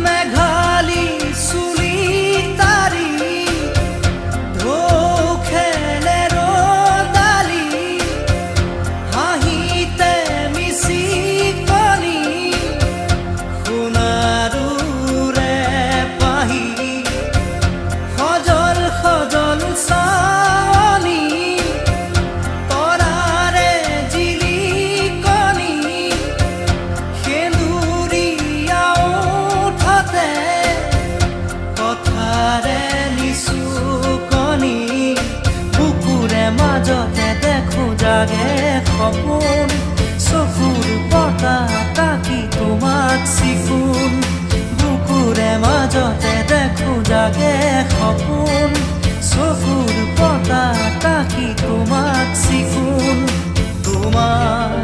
মেঘালী চুলি তাৰি ঢৌ খেলে ৰ'দালি হাঁহিতে মিচিকনি সোণাৰুৰে পাহি সজল সজল চাৱনি তৰাৰে জিলিকনি সেন্দুৰীয়া ওঠতে কথাৰে নিচুকনি বুকুৰে মাজতে দেখো জাগে সপোন চকুৰ পতা তাকি তোমাক চিকুণ বুকুৰে মাজতে দেখো জাগে সপোন চকুৰ পতা তাকি তোমাক চিকুণ তোমাৰ